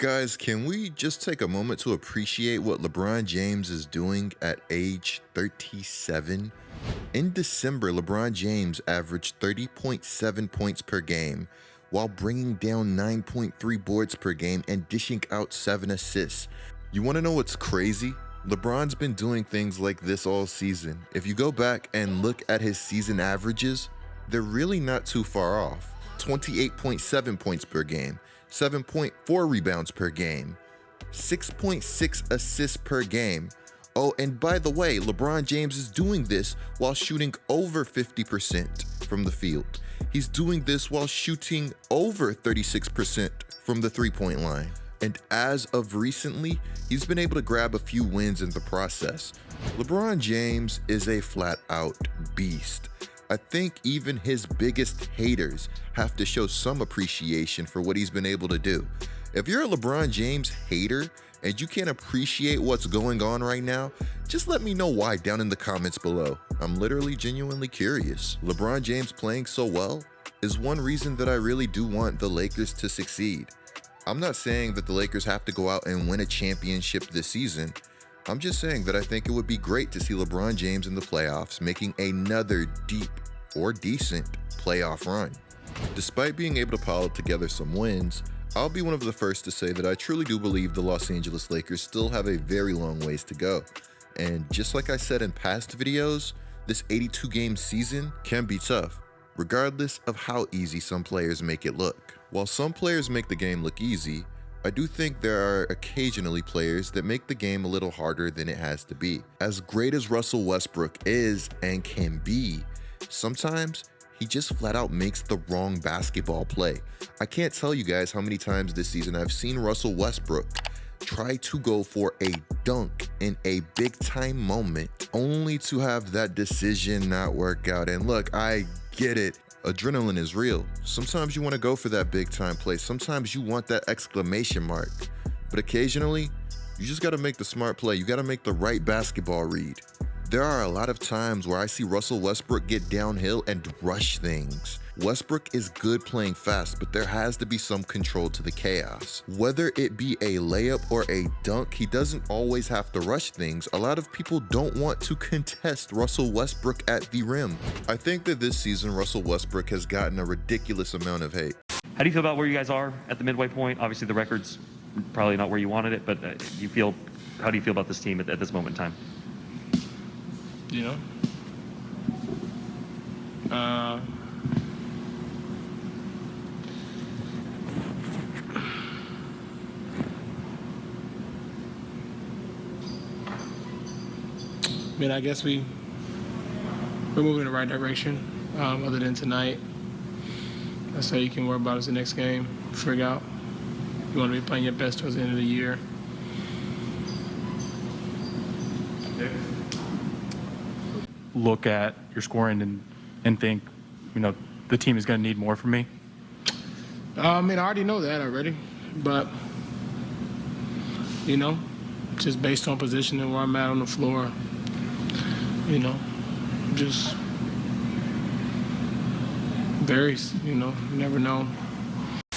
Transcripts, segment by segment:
Guys, can we just take a moment to appreciate what LeBron James is doing at age 37? In December, LeBron James averaged 30.7 points per game, while bringing down 9.3 boards per game and dishing out 7 assists. You want to know what's crazy? LeBron's been doing things like this all season. If you go back and look at his season averages, they're really not too far off. 28.7 points per game, 7.4 rebounds per game, 6.6 assists per game. Oh, and by the way, LeBron James is doing this while shooting over 50% from the field. He's doing this while shooting over 36% from the three-point line. And as of recently, he's been able to grab a few wins in the process. LeBron James is a flat-out beast. I think even his biggest haters have to show some appreciation for what he's been able to do. If you're a LeBron James hater and you can't appreciate what's going on right now, just let me know why down in the comments below. I'm literally genuinely curious. LeBron James playing so well is one reason that I really do want the Lakers to succeed. I'm not saying that the Lakers have to go out and win a championship this season. I'm just saying that I think it would be great to see LeBron James in the playoffs making another deep or decent playoff run. Despite being able to pile together some wins, I'll be one of the first to say that I truly do believe the Los Angeles Lakers still have a very long ways to go. And just like I said in past videos, this 82-game season can be tough, regardless of how easy some players make it look. While some players make the game look easy, I do think there are occasionally players that make the game a little harder than it has to be. As great as Russell Westbrook is and can be, sometimes he just flat out makes the wrong basketball play. I can't tell you guys how many times this season I've seen Russell Westbrook try to go for a dunk in a big time moment only to have that decision not work out. And look, I get it. Adrenaline is real. Sometimes you want to go for that big time play. Sometimes you want that exclamation mark. But occasionally, you just got to make the smart play. You got to make the right basketball read. There are a lot of times where I see Russell Westbrook get downhill and rush things. Westbrook is good playing fast, but there has to be some control to the chaos. Whether it be a layup or a dunk, he doesn't always have to rush things. A lot of people don't want to contest Russell Westbrook at the rim. I think that this season, Russell Westbrook has gotten a ridiculous amount of hate. How do you feel about where you guys are at the midway point? Obviously, the record's probably not where you wanted it, but how do you feel about this team at this moment in time? You know, I mean, I guess we're moving in the right direction. Other than tonight, that's all you can worry about is the next game. Figure out you want to be playing your best towards the end of the year. Look at your scoring and think, you know, the team is going to need more from me? I mean, I already know that already, but, you know, just based on position and where I'm at on the floor, you know, just varies, you know, you never know.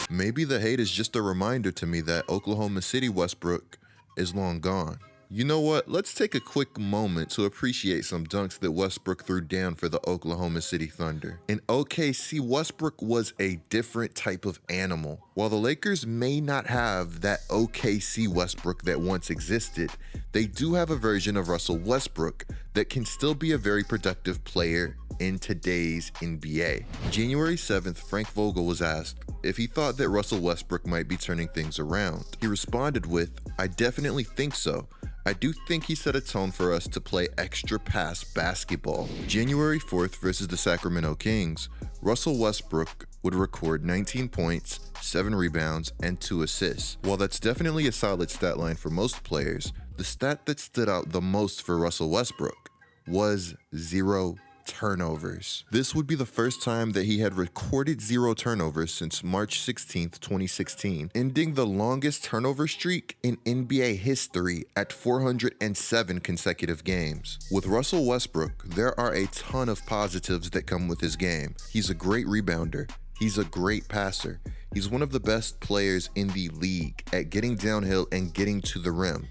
Maybe the hate is just a reminder to me that Oklahoma City Westbrook is long gone. You know what? Let's take a quick moment to appreciate some dunks that Westbrook threw down for the Oklahoma City Thunder. In OKC, Westbrook was a different type of animal. While the Lakers may not have that OKC Westbrook that once existed, they do have a version of Russell Westbrook that can still be a very productive player in today's NBA. January 7th, Frank Vogel was asked if he thought that Russell Westbrook might be turning things around. He responded with, "I definitely think so. I do think he set a tone for us to play extra pass basketball." January 4th versus the Sacramento Kings, Russell Westbrook would record 19 points, 7 rebounds, and 2 assists. While that's definitely a solid stat line for most players, the stat that stood out the most for Russell Westbrook was 0 turnovers. This would be the first time that he had recorded 0 turnovers since March 16th, 2016, ending the longest turnover streak in NBA history at 407 consecutive games. With Russell Westbrook, there are a ton of positives that come with his game. He's a great rebounder. He's a great passer. He's one of the best players in the league at getting downhill and getting to the rim.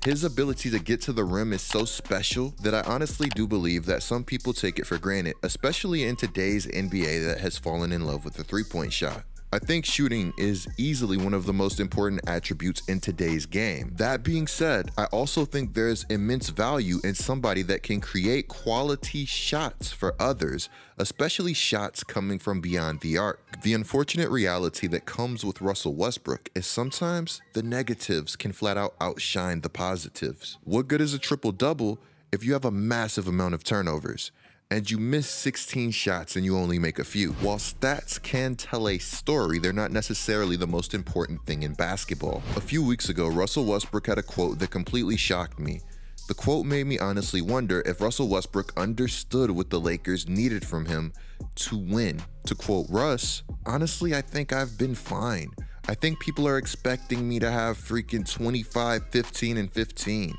His ability to get to the rim is so special that I honestly do believe that some people take it for granted, especially in today's NBA that has fallen in love with the three-point shot. I think shooting is easily one of the most important attributes in today's game. That being said, I also think there's immense value in somebody that can create quality shots for others, especially shots coming from beyond the arc. The unfortunate reality that comes with Russell Westbrook is sometimes the negatives can flat out outshine the positives. What good is a triple-double if you have a massive amount of turnovers? And you miss 16 shots and you only make a few? While stats can tell a story, they're not necessarily the most important thing in basketball. A few weeks ago, Russell Westbrook had a quote that completely shocked me. The quote made me honestly wonder if Russell Westbrook understood what the Lakers needed from him to win. To quote Russ, "Honestly, I think I've been fine. I think people are expecting me to have freaking 25, 15, and 15.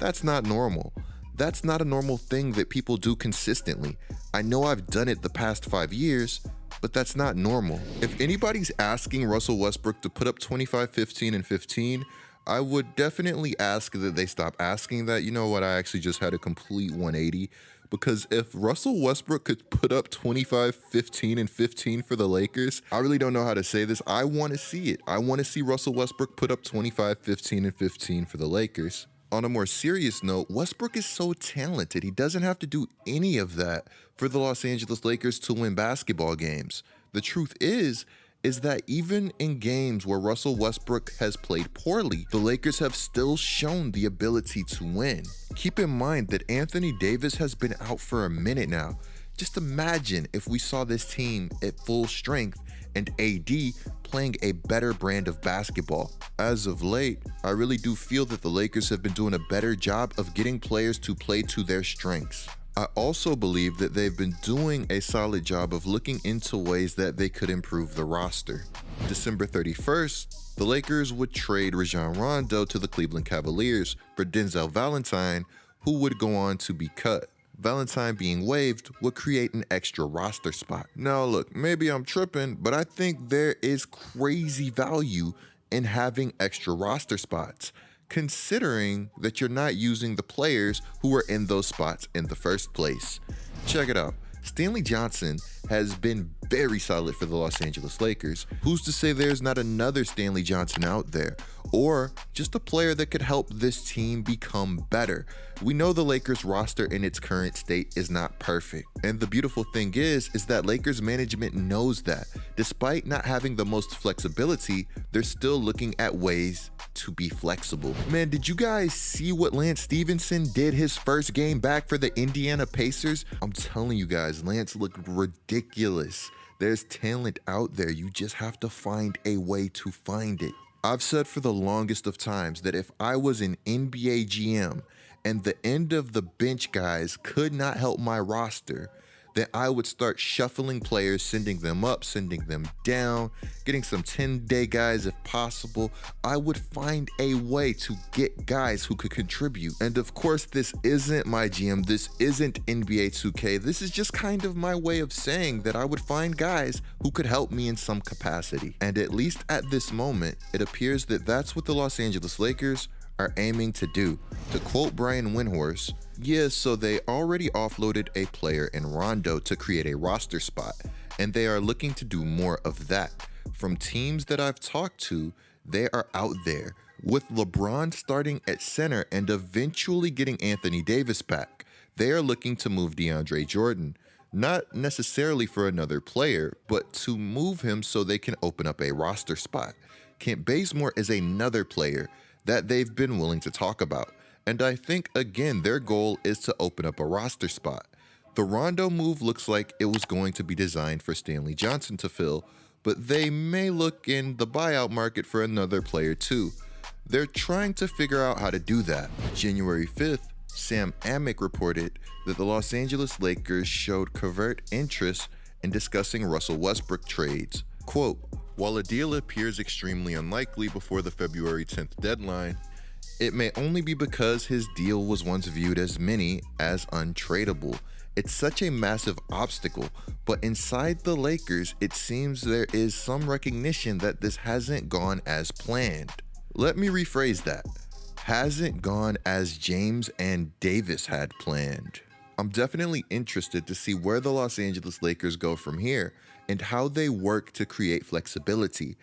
That's not normal. That's not a normal thing that people do consistently. I know I've done it the past 5 years, but that's not normal." If anybody's asking Russell Westbrook to put up 25, 15, and 15, I would definitely ask that they stop asking that. You know what? I actually just had a complete 180. Because if Russell Westbrook could put up 25, 15, and 15 for the Lakers, I really don't know how to say this. I want to see it. I want to see Russell Westbrook put up 25, 15, and 15 for the Lakers. On a more serious note, Westbrook is so talented. He doesn't have to do any of that for the Los Angeles Lakers to win basketball games. The truth is that even in games where Russell Westbrook has played poorly, the Lakers have still shown the ability to win. Keep in mind that Anthony Davis has been out for a minute now. Just imagine if we saw this team at full strength and AD playing a better brand of basketball. As of late, I really do feel that the Lakers have been doing a better job of getting players to play to their strengths. I also believe that they've been doing a solid job of looking into ways that they could improve the roster. December 31st, the Lakers would trade Rajon Rondo to the Cleveland Cavaliers for Denzel Valentine, who would go on to be cut. Valentine being waived would create an extra roster spot. Now look, maybe I'm tripping, but I think there is crazy value in having extra roster spots, considering that you're not using the players who were in those spots in the first place. Check it out. Stanley Johnson has been very solid for the Los Angeles Lakers. Who's to say there's not another Stanley Johnson out there? Or just a player that could help this team become better. We know the Lakers roster in its current state is not perfect. And the beautiful thing is that Lakers management knows that. Despite not having the most flexibility, they're still looking at ways to be flexible. Man, did you guys see what Lance Stevenson did his first game back for the Indiana Pacers? I'm telling you guys, Lance looked ridiculous. There's talent out there. You just have to find a way to find it. I've said for the longest of times that if I was an NBA GM and the end of the bench guys could not help my roster, then I would start shuffling players, sending them up, sending them down, getting some 10-day guys if possible. I would find a way to get guys who could contribute. And of course, this isn't my GM. This isn't NBA 2K. This is just kind of my way of saying that I would find guys who could help me in some capacity. And at least at this moment, it appears that that's what the Los Angeles Lakers are aiming to do. To quote Brian Windhorst, yeah, so they already offloaded a player in Rondo to create a roster spot, and they are looking to do more of that. From teams that I've talked to, they are out there. With LeBron starting at center and eventually getting Anthony Davis back, they are looking to move DeAndre Jordan. Not necessarily for another player, but to move him so they can open up a roster spot. Kent Bazemore is another player that they've been willing to talk about. And I think, again, their goal is to open up a roster spot. The Rondo move looks like it was going to be designed for Stanley Johnson to fill, but they may look in the buyout market for another player too. They're trying to figure out how to do that. January 5th, Sam Amick reported that the Los Angeles Lakers showed covert interest in discussing Russell Westbrook trades. Quote, "While a deal appears extremely unlikely before the February 10th deadline, It may only be because his deal was once viewed as many as untradeable. It's such a massive obstacle, but inside the Lakers, it seems there is some recognition that this hasn't gone as planned. Let me rephrase that. Hasn't gone as James and Davis had planned. I'm definitely interested to see where the Los Angeles Lakers go from here and how they work to create flexibility.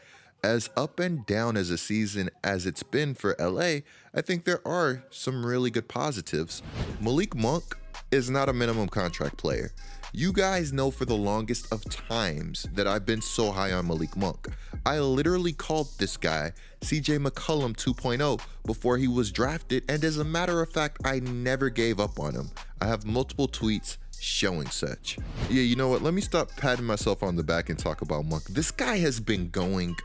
As up and down as a season as it's been for LA, I think there are some really good positives. Malik Monk is not a minimum contract player. You guys know for the longest of times that I've been so high on Malik Monk. I literally called this guy CJ McCollum 2.0 before he was drafted, and as a matter of fact, I never gave up on him. I have multiple tweets showing such. Yeah, you know what? Let me stop patting myself on the back and talk about Monk. This guy has been going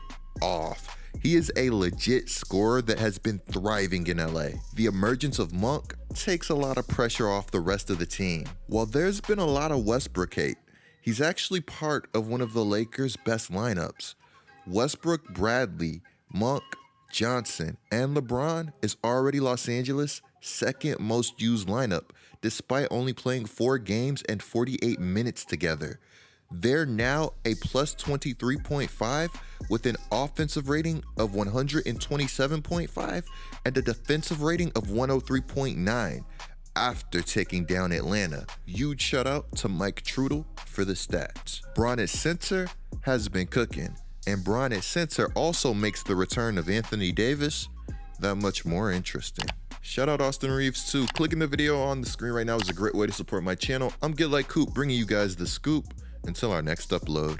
off. He is a legit scorer that has been thriving in LA. The emergence of Monk takes a lot of pressure off the rest of the team. While there's been a lot of Westbrook hate, he's actually part of one of the Lakers' best lineups. Westbrook, Bradley, Monk, Johnson, and LeBron is already Los Angeles' second most used lineup, despite only playing 4 games and 48 minutes together. They're now a plus 23.5 with an offensive rating of 127.5 and a defensive rating of 103.9 after taking down Atlanta. Huge shout out to Mike Trudel for the stats. Bron at center has been cooking, and Bron at center also makes the return of Anthony Davis that much more interesting. Shout out Austin Reeves too. Clicking the video on the screen right now is a great way to support my channel. I'm GetLikeCoop, bringing you guys the scoop. Until our next upload.